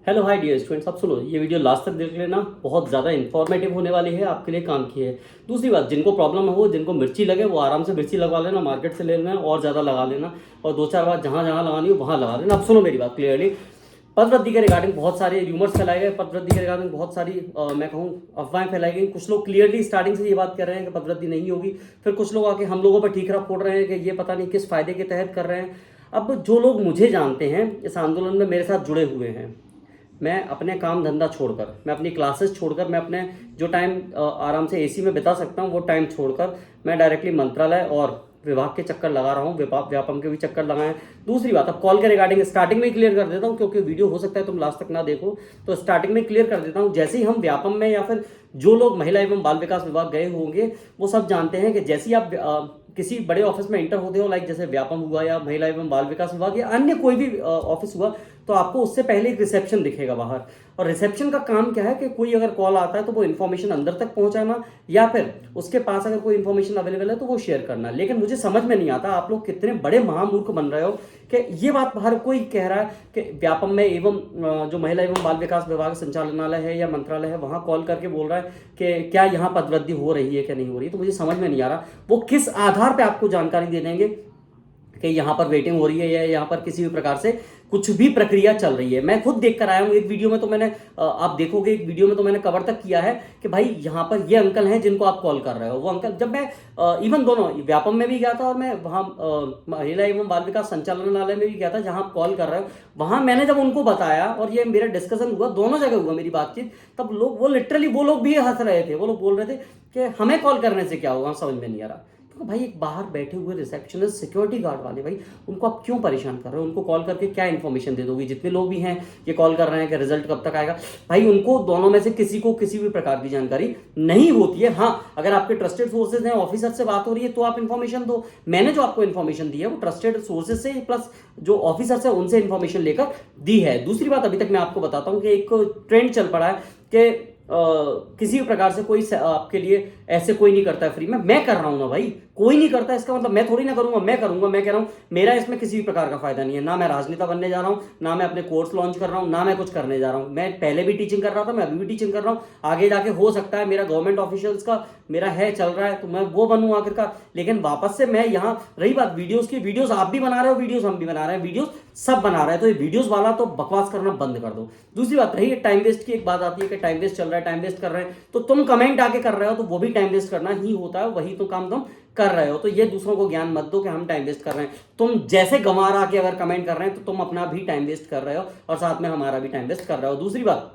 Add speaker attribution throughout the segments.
Speaker 1: Hello hi dear students, आप सुनो, ये वीडियो लास्ट तक देख लेना। बहुत ज़्यादा इन्फॉर्मेटिव होने वाली है, आपके लिए काम की है। दूसरी बात, जिनको प्रॉब्लम है वो, जिनको मिर्ची लगे वो आराम से मिर्ची लगवा लेना, मार्केट से ले लेना और ज़्यादा लगा लेना, और दो चार बार जहाँ जहाँ लगानी हो वहाँ लगा लेना। अब सुनो मेरी बात क्लियरली। पदवृद्धि के रिगार्डिंग बहुत सारे र्यूमर्स फैलाए गए, पदवृद्धि के रिगार्डिंग बहुत सारी मैं कहूँ अफवाहें फैलाई गई। कुछ लोग क्लियरली स्टार्टिंग से ये बात कर रहे हैं कि पदवृद्धि नहीं होगी, फिर कुछ लोग आके हम लोगों पर ठीकरा फोड़ रहे हैं कि ये पता नहीं किस फायदे के तहत कर रहे हैं। अब जो लोग मुझे जानते हैं, इस आंदोलन में मेरे साथ जुड़े हुए हैं, मैं अपने काम धंधा छोड़कर, मैं अपनी क्लासेस छोड़कर, मैं अपने जो टाइम आराम से एसी में बिता सकता हूँ वो टाइम छोड़कर मैं डायरेक्टली मंत्रालय और विभाग के चक्कर लगा रहा हूँ, व्यापम के भी चक्कर लगाए। दूसरी बात, अब कॉल के रिगार्डिंग स्टार्टिंग में ही क्लियर कर देता हूँ, क्योंकि वीडियो हो सकता है तुम लास्ट तक ना देखो, तो स्टार्टिंग में क्लियर कर देता हूँ। जैसे ही हम व्यापम में या फिर जो लोग महिला एवं बाल विकास विभाग गए होंगे वो सब जानते हैं कि जैसे ही आप किसी बड़े ऑफिस में इंटर होते हो, लाइक जैसे व्यापम हुआ या महिला एवं बाल विकास विभाग या अन्य कोई भी ऑफिस हुआ, तो आपको उससे पहले एक रिसेप्शन दिखेगा बाहर। और रिसेप्शन का काम क्या है कि कोई अगर कॉल आता है तो वो इन्फॉर्मेशन अंदर तक पहुंचाना, या फिर उसके पास अगर कोई इन्फॉर्मेशन अवेलेबल है तो वो शेयर करना। लेकिन मुझे समझ में नहीं आता आप लोग कितने बड़े महामूर्ख बन रहे हो कि ये बात हर कोई कह रहा है कि व्यापम में एवं जो महिला एवं बाल विकास विभाग संचालनालय है या मंत्रालय है वहां कॉल करके बोल रहा है कि क्या यहाँ पदवृद्धि हो रही है क्या नहीं हो रही है। तो मुझे समझ में नहीं आ रहा वो किस आधार पर आपको जानकारी दे देंगे कि यहाँ पर वेटिंग हो रही है या यहाँ पर किसी भी प्रकार से कुछ भी प्रक्रिया चल रही है। मैं खुद देख कर आया हूँ एक वीडियो में, तो मैंने आप देखोगे एक वीडियो में तो मैंने कवर तक किया है कि भाई यहाँ पर ये अंकल हैं जिनको आप कॉल कर रहे हो। वो अंकल, जब मैं इवन दोनों व्यापम में भी गया था और मैं वहाँ महिला एवं बाल विकास संचालनालय में भी गया था जहाँ आप कॉल कर रहे हो, वहाँ मैंने जब उनको बताया और ये मेरा डिस्कशन हुआ, दोनों जगह हुआ मेरी बातचीत, तब लोग वो लिटरली वो लोग भी हंस रहे थे। वो लोग बोल रहे थे कि हमें कॉल करने से क्या होगा, समझ में नहीं आ रहा। तो भाई एक बाहर बैठे हुए रिसेप्शनिस्ट सिक्योरिटी गार्ड वाले, भाई उनको आप क्यों परेशान कर रहे हो? उनको कॉल करके क्या इन्फॉर्मेशन दे दोगे? जितने लोग भी हैं ये कॉल कर रहे हैं कि रिजल्ट कब तक आएगा, भाई उनको दोनों में से किसी को किसी भी प्रकार की जानकारी नहीं होती है। हाँ, अगर आपके ट्रस्टेड सोर्सेज हैं, ऑफिसर से बात हो रही है तो आप इन्फॉर्मेशन दो। मैंने जो आपको इन्फॉर्मेशन दी है वो ट्रस्टेड सोर्सेज से प्लस जो ऑफिसर है उनसे इन्फॉर्मेशन लेकर दी है। दूसरी बात, अभी तक मैं आपको बताता हूँ कि एक ट्रेंड चल पड़ा है कि किसी भी प्रकार से कोई आपके लिए ऐसे कोई नहीं करता है फ्री में। मैं कर रहा हूं ना भाई, कोई नहीं करता इसका मतलब मैं थोड़ी ना करूंगा, मैं करूंगा। मैं कह रहा हूं मेरा इसमें किसी भी प्रकार का फायदा नहीं है, ना मैं राजनेता बनने जा रहा हूं, ना मैं अपने कोर्स लॉन्च कर रहा हूं, ना मैं कुछ करने जा रहा हूं। मैं पहले भी टीचिंग कर रहा था, मैं अभी भी टीचिंग कर रहा हूं, आगे जाके हो सकता है मेरा गवर्नमेंट ऑफिशियल्स का मेरा है चल रहा है तो मैं वो बनूं आखिरकार। लेकिन वापस से मैं यहाँ, रही बात वीडियोस की, वीडियोस आप भी बना रहे हो, वीडियोस हम भी बना रहे हैं, वीडियोस सब बना रहे हैं, तो ये वीडियोस वाला तो बकवास करना बंद कर दो। दूसरी बात रही टाइम वेस्ट की, एक बात आती है कि टाइम वेस्ट चल रहा है, टाइम वेस्ट कर रहे हैं, तो तुम कमेंट आके कर रहे हो तो वो भी टाइम वेस्ट करना ही होता है, वही तो काम तुम कर रहे हो। तो ये दूसरों को ज्ञान मत दो कि हम टाइम वेस्ट कर रहे हैं। तुम जैसे गंवार आके अगर कमेंट कर रहे हैं तो तुम अपना भी टाइम वेस्ट कर रहे हो और साथ में हमारा भी टाइम वेस्ट कर रहे हो। दूसरी बात,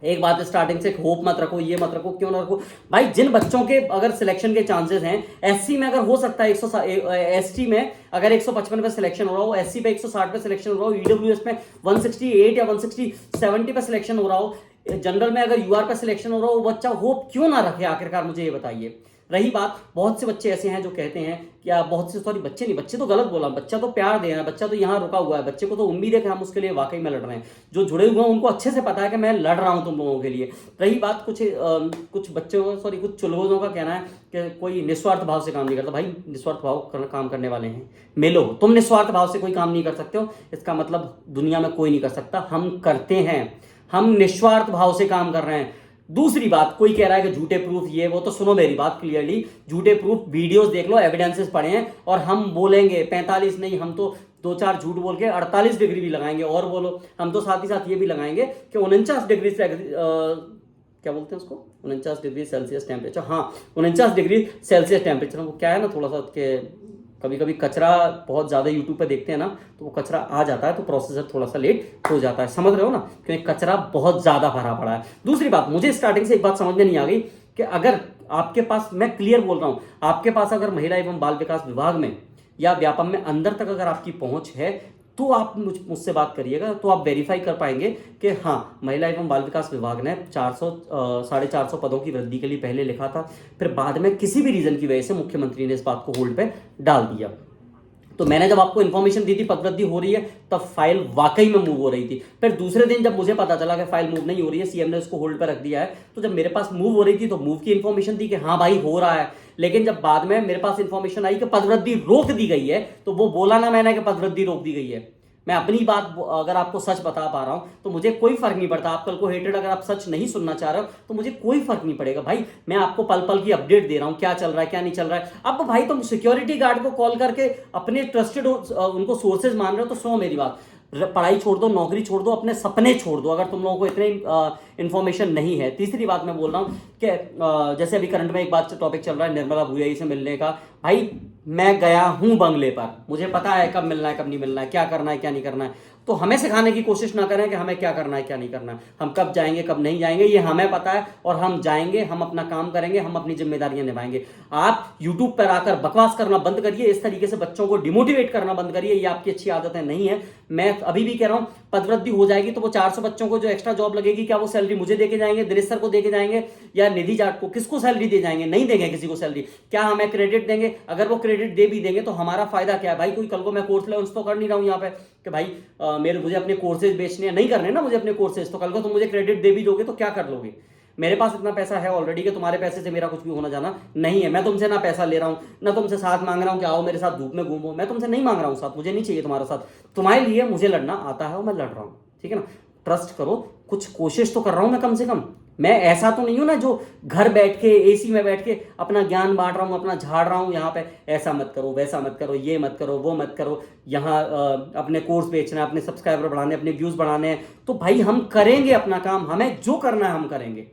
Speaker 1: एक बात स्टार्टिंग से होप मत रखो, ये मत रखो, क्यों ना रखो भाई। जिन बच्चों के अगर सिलेक्शन के चांसेस हैं, एससी में अगर हो सकता है 100, एसटी में अगर 155 पे सिलेक्शन हो रहा हो, एससी पे 160 पे सिलेक्शन हो रहा हो, ईडब्ल्यूएस में 168 या 170 पे सिलेक्शन हो रहा हो, जनरल में अगर यूआर पे सिलेक्शन हो रहा हो, बच्चा होप क्यों ना रखे आखिरकार, मुझे ये बताइए। रही बात, बहुत से बच्चे ऐसे हैं जो कहते हैं कि बहुत से, सॉरी बच्चे नहीं, बच्चे तो गलत बोला, बच्चा तो प्यार दे रहा है, बच्चा तो यहाँ रुका हुआ है, बच्चे को तो उम्मीद है कि हम उसके लिए वाकई में लड़ रहे हैं। जो जुड़े हुए हैं उनको अच्छे से पता है कि मैं लड़ रहा हूँ तुम लोगों के लिए। रही बात कुछ बच्चों, सॉरी कुछ चुलबुलों का कहना है कि कोई निस्वार्थ भाव से काम नहीं करता। भाई निस्वार्थ भाव काम करने वाले हैं मिलो, तुम निस्वार्थ भाव से कोई काम नहीं कर सकते हो, इसका मतलब दुनिया में कोई नहीं कर सकता। हम करते हैं, हम निस्वार्थ भाव से काम कर रहे हैं। दूसरी बात, कोई कह रहा है कि झूठे प्रूफ ये वो, तो सुनो मेरी बात क्लियरली, झूठे प्रूफ वीडियोस देख लो, एविडेंसेस पड़े हैं, और हम बोलेंगे 45 नहीं, हम तो 2-4 झूठ बोल के 48 डिग्री भी लगाएंगे। और बोलो, हम तो साथ ही साथ ये भी लगाएंगे कि 49 डिग्री से क्या बोलते हैं उसको, 49 डिग्री सेल्सियस टेम्परेचर, हाँ 49 डिग्री सेल्सियस टेम्परेचर। वो क्या है ना, थोड़ा सा के कभी कभी कचरा बहुत ज़्यादा यूट्यूब पे देखते हैं ना, तो वो कचरा आ जाता है तो प्रोसेसर थोड़ा सा लेट हो जाता है, समझ रहे हो ना, क्योंकि कचरा बहुत ज़्यादा भरा पड़ा है। दूसरी बात, मुझे स्टार्टिंग से एक बात समझ में नहीं आ गई कि अगर आपके पास, मैं क्लियर बोल रहा हूँ, आपके पास अगर महिला एवं बाल विकास विभाग में या व्यापम में अंदर तक अगर आपकी पहुँच है तो आप मुझसे बात करिएगा, तो आप वेरीफाई कर पाएंगे कि हाँ महिला एवं बाल विकास विभाग ने 450 पदों की वृद्धि के लिए पहले लिखा था, फिर बाद में किसी भी रीजन की वजह से मुख्यमंत्री ने इस बात को होल्ड पे डाल दिया। तो मैंने जब आपको इन्फॉर्मेशन दी थी पदवृद्धि हो रही है, तब फाइल वाकई में मूव हो रही थी। फिर दूसरे दिन जब मुझे पता चला कि फाइल मूव नहीं हो रही है, सीएम ने उसको होल्ड पर रख दिया है, तो जब मेरे पास मूव हो रही थी तो मूव की इन्फॉर्मेशन थी कि हाँ भाई हो रहा है। लेकिन जब बाद में मेरे पास इन्फॉर्मेशन आई कि पदवृद्धि रोक दी गई है, तो वो बोला ना मैंने कि पदवृद्धि रोक दी गई है, मैं अपनी बात अगर आपको सच बता पा रहा हूं तो मुझे कोई फर्क नहीं पड़ता। आप कल को हेटेड अगर आप सच नहीं सुनना चाह रहे हो तो मुझे कोई फर्क नहीं पड़ेगा भाई। मैं आपको पल पल की अपडेट दे रहा हूं, क्या चल रहा है क्या नहीं चल रहा है। अब भाई तुम सिक्योरिटी गार्ड को कॉल करके अपने ट्रस्टेड उनको सोर्सेज मान रहे हो तो सुनो मेरी बात, पढ़ाई छोड़ दो, नौकरी छोड़ दो, अपने सपने छोड़ दो अगर तुम लोगों को इतने इन्फॉर्मेशन नहीं है। तीसरी बात मैं बोल रहा हूँ कि जैसे अभी करंट में एक बात टॉपिक चल रहा है निर्मला भूरिया से मिलने का। भाई मैं गया हूं बंगले पर, मुझे पता है कब मिलना है कब नहीं मिलना है, क्या करना है क्या नहीं करना है। तो हमें सिखाने की कोशिश ना करें कि हमें क्या करना है क्या नहीं करना है, हम कब जाएंगे कब नहीं जाएंगे ये हमें पता है, और हम जाएंगे, हम अपना काम करेंगे, हम अपनी जिम्मेदारियां निभाएंगे। आप यूट्यूब पर आकर बकवास करना बंद करिए, इस तरीके से बच्चों को डिमोटिवेट करना बंद करिए, ये आपकी अच्छी आदतें नहीं है। मैं अभी भी कह रहा हूं पदवृद्धि हो जाएगी तो वो 400 बच्चों को जो एक्स्ट्रा जॉब लगेगी क्या वो सैलरी मुझे देके जाएंगे, दिनेश सर को देके जाएंगे या निधि जाट को? किसको सैलरी दे जाएंगे? नहीं देंगे किसी को सैलरी। क्या हमें क्रेडिट देंगे? अगर वो क्रेडिट दे भी देंगे तो हमारा फायदा क्या है भाई? कोई कल को मैं कोर्स लॉन्च तो कर नहीं रहा हूं यहाँ पे कि भाई मुझे अपने कोर्सेज बेचने नहीं करने ना मुझे अपने कोर्सेज, तो कल को तुम मुझे क्रेडिट दे भी दोगे तो क्या कर लोगे? मेरे पास इतना पैसा है ऑलरेडी कि तुम्हारे पैसे से मेरा कुछ भी होना जाना नहीं है। मैं तुमसे ना पैसा ले रहा हूं ना तुमसे साथ मांग रहा हूं कि आओ मेरे साथ धूप में घूमो, मैं तुमसे नहीं मांग रहा हूं साथ, मुझे नहीं चाहिए तुम्हारा साथ। तुम्हारे लिए मुझे लड़ना आता है और मैं लड़ रहा हूं, ठीक है ना? ट्रस्ट करो, कुछ कोशिश तो कर रहा हूं मैं कम से कम। मैं ऐसा तो नहीं हूं ना जो घर बैठ के एसी में बैठ के अपना ज्ञान बांट रहा हूं, अपना झाड़ रहा हूं यहाँ पे, ऐसा मत करो वैसा मत करो ये मत करो वो मत करो, यहाँ अपने कोर्स बेचना है, अपने सब्सक्राइबर बढ़ाने, अपने व्यूज बढ़ाने हैं। तो भाई हम करेंगे अपना काम, हमें जो करना है हम करेंगे,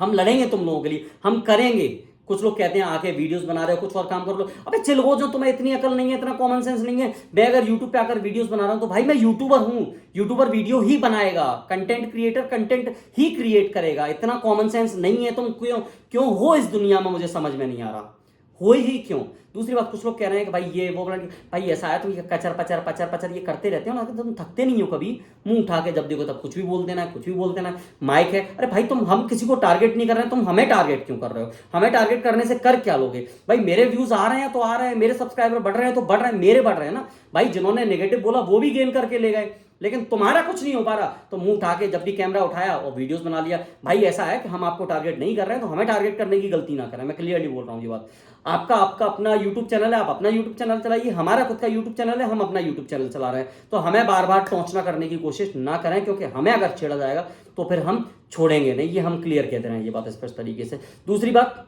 Speaker 1: हम लड़ेंगे तुम लोगों के लिए, हम करेंगे। कुछ लोग कहते हैं आके वीडियोस बना रहे हो कुछ और काम कर लो। अबे चिल हो, जो तुम्हें इतनी अकल नहीं है, इतना कॉमन सेंस नहीं है। मैं अगर यूट्यूब पे आकर वीडियोस बना रहा हूं तो भाई मैं यूट्यूबर हूं, यूट्यूबर वीडियो ही बनाएगा, कंटेंट क्रिएटर कंटेंट ही क्रिएट करेगा। इतना कॉमन सेंस नहीं है, तुम क्यों क्यों हो इस दुनिया में मुझे समझ में नहीं आ रहा, हो ही क्यों? दूसरी बात, कुछ लोग कह रहे हैं कि भाई ये वो, भाई ऐसा है तुम ये कचर पचर पचर पचर ये करते रहते हो ना, तुम थकते नहीं हो कभी? मुंह उठा के जब देखो तब कुछ भी बोल देना है, कुछ भी बोल देना है, माइक है। अरे भाई तुम, हम किसी को टारगेट नहीं कर रहे हैं, तुम हमें टारगेट क्यों कर रहे हो? हमें टारगेट करने से कर क्या लोगे भाई? मेरे व्यूज आ रहे हैं तो आ रहे हैं, मेरे सब्सक्राइबर बढ़ रहे हैं तो बढ़ रहे हैं, मेरे बढ़ रहे हैं ना भाई। जिन्होंने नेगेटिव बोला वो भी गेन करके ले गए, लेकिन तुम्हारा कुछ नहीं हो पा रहा तो मुंह उठा के जब भी कैमरा उठाया और वीडियोस बना लिया। भाई ऐसा है कि हम आपको टारगेट नहीं कर रहे हैं तो हमें टारगेट करने की गलती ना करें, मैं क्लियरली बोल रहा हूं ये बात। आपका आपका अपना यूट्यूब चैनल है, आप अपना यूट्यूब चैनल चलाइए, हमारा खुद का यूट्यूब चैनल है, हम अपना यूट्यूब चैनल चला रहे हैं। तो हमें बार बार टोंचना करने की कोशिश ना करें, क्योंकि हमें अगर छेड़ा जाएगा तो फिर हम छोड़ेंगे नहीं, ये हम क्लियर कहते रहे हैं ये बात स्पष्ट तरीके से। दूसरी बात,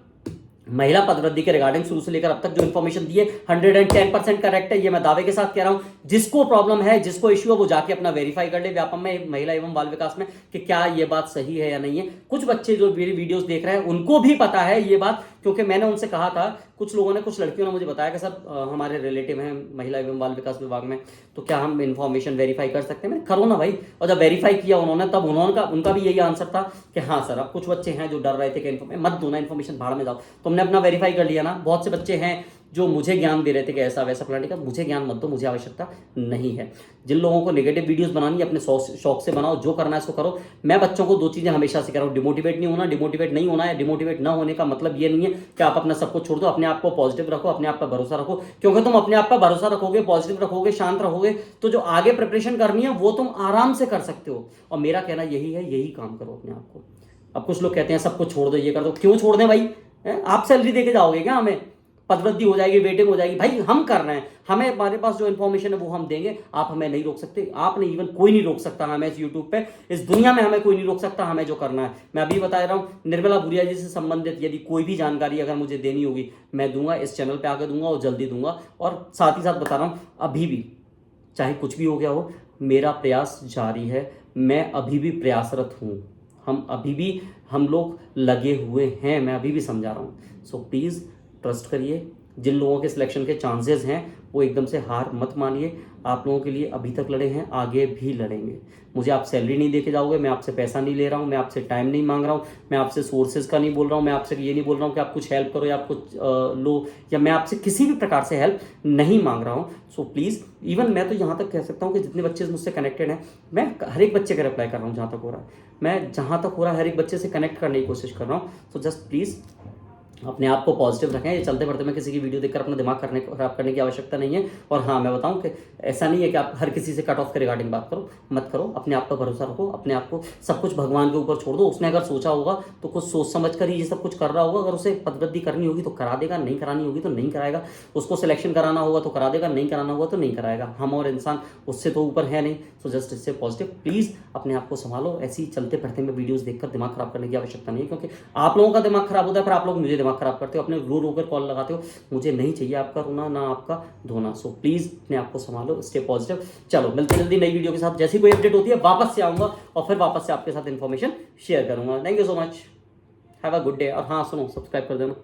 Speaker 1: महिला पदवृद्धि के रिगार्डिंग शुरू से लेकर अब तक जो इन्फॉर्मेशन दी है 110% करेक्ट है, ये मैं दावे के साथ कह रहा हूं। जिसको प्रॉब्लम है, जिसको इश्यू है, वो जाके अपना वेरीफाई कर ले व्यापम में, महिला एवं बाल विकास में, कि क्या ये बात सही है या नहीं है। कुछ बच्चे जो मेरी वीडियोस देख रहे हैं उनको भी पता है ये बात, क्योंकि मैंने उनसे कहा था, कुछ लोगों ने, कुछ लड़कियों ने मुझे बताया कि सर हमारे रिलेटिव हैं महिला एवं बाल विकास विभाग में, तो क्या हम इन्फॉर्मेशन वेरीफाई कर सकते हैं? मैंने करो ना भाई। और जब वेरीफाई किया उन्होंने, तब उनका भी यही आंसर था कि हाँ सर, अब कुछ बच्चे हैं जो डर रहे थे कि मत दो ना इन्फॉर्मेशन, भाड़ में जाओ। तुमने अपना वेरीफाई कर लिया ना। बहुत से बच्चे हैं जो मुझे ज्ञान दे रहे थे कि ऐसा वैसा फलाने का, मुझे ज्ञान मत दो, मुझे आवश्यकता नहीं है। जिन लोगों को नेगेटिव वीडियोस बनानी है अपने शौक से बनाओ, जो करना है इसको करो। मैं बच्चों को दो चीजें हमेशा सिखा रहा हूँ, डिमोटिवेट नहीं होना, डिमोटिवेट नहीं होना है। डिमोटिवेट ना होने का मतलब ये नहीं है कि आप अपना सब कुछ छोड़ दो, अपने आप को पॉजिटिव रखो, अपने आप पर भरोसा रखो, क्योंकि तुम अपने आप पर भरोसा रखोगे, पॉजिटिव रखोगे, शांत रहोगे, तो जो आगे प्रिपरेशन करनी है वो तुम आराम से कर सकते हो। और मेरा कहना यही है, यही काम करो अपने आप को। अब कुछ लोग कहते हैं सब कुछ छोड़ दो, ये कर दो। क्यों छोड़ दें भाई? आप सैलरी देके जाओगे क्या हमें? पदवृद्धि हो जाएगी, वेटिंग हो जाएगी, भाई हम कर रहे हैं, हमें, हमारे पास जो इन्फॉर्मेशन है वो हम देंगे। आप हमें नहीं रोक सकते, आपने इवन कोई नहीं रोक सकता हमें इस यूट्यूब पे, इस दुनिया में हमें कोई नहीं रोक सकता हमें जो करना है। मैं अभी बता रहा हूं, निर्मला भूरिया जी से संबंधित यदि कोई भी जानकारी अगर मुझे देनी होगी, मैं दूंगा, इस चैनल पे आकर दूंगा और जल्दी दूंगा। और साथ ही साथ बता रहा हूं, अभी भी चाहे कुछ भी हो गया हो, मेरा प्रयास जारी है, मैं अभी भी प्रयासरत हूं, हम अभी भी, हम लोग लगे हुए हैं, मैं अभी भी समझा रहा हूं। सो प्लीज ट्रस्ट करिए। जिन लोगों के सिलेक्शन के चांसेस हैं वो एकदम से हार मत मानिए। आप लोगों के लिए अभी तक लड़े हैं, आगे भी लड़ेंगे। मुझे आप सैलरी नहीं देके जाओगे, मैं आपसे पैसा नहीं ले रहा हूँ, मैं आपसे टाइम नहीं मांग रहा हूँ, मैं आपसे सोर्सेज का नहीं बोल रहा हूँ, मैं आपसे ये नहीं बोल रहा हूँ कि आप कुछ हेल्प करो या आप कुछ लो, या मैं आपसे किसी भी प्रकार से हेल्प नहीं मांग रहा हूँ। सो प्लीज़, इवन मैं तो यहाँ तक कह सकता हूँ कि जितने बच्चे मुझसे कनेक्टेड हैं, मैं हर एक बच्चे का रिप्लाई कर रहा हूँ जहाँ तक हो रहा है। मैं जहाँ तक हो रहा है हर एक बच्चे से कनेक्ट करने की कोशिश कर रहा हूँ। सो जस्ट प्लीज़ अपने आप को पॉजिटिव रखें। ये चलते बढ़ते में किसी की वीडियो देखकर अपना दिमाग खराब करने की आवश्यकता नहीं है। और हाँ, मैं बताऊं कि ऐसा नहीं है कि आप हर किसी से कट ऑफ के रिगार्डिंग बात करो, मत करो। अपने आप पर भरोसा रखो, अपने आप को सब कुछ भगवान के ऊपर छोड़ दो। उसने अगर सोचा होगा तो कुछ सोच समझ कर ही ये सब कुछ कर रहा होगा। अगर उसे पदवृद्धि करनी होगी तो करा देगा, नहीं करानी होगी तो नहीं कराएगा। उसको सिलेक्शन कराना होगा तो करा देगा, नहीं कराना होगा तो नहीं कराएगा। हम और इंसान उससे तो ऊपर है नहीं। सो जस्ट इससे पॉजिटिव, प्लीज़ अपने आप को संभालो। ऐसी चलते फिरते में वीडियोस देखकर दिमाग खराब करने की आवश्यकता नहीं है, क्योंकि आप लोगों का दिमाग खराब होता है, फिर आप लोग मुझे दिमाग खराब करते हो, अपने रो रो कर कॉल लगाते हो। मुझे नहीं चाहिए आपका रोना, ना आपका धोना। सो प्लीज़ अपने आप को संभालो, स्टे पॉजिटिव। चलो मिलते जल्दी नई वीडियो के साथ। जैसी कोई अपडेट होती है वापस से आऊँगा और फिर वापस से आपके साथ इन्फॉर्मेशन शेयर करूँगा। Thank you so much, have a good day. और हाँ सुनो, सब्सक्राइब कर देना।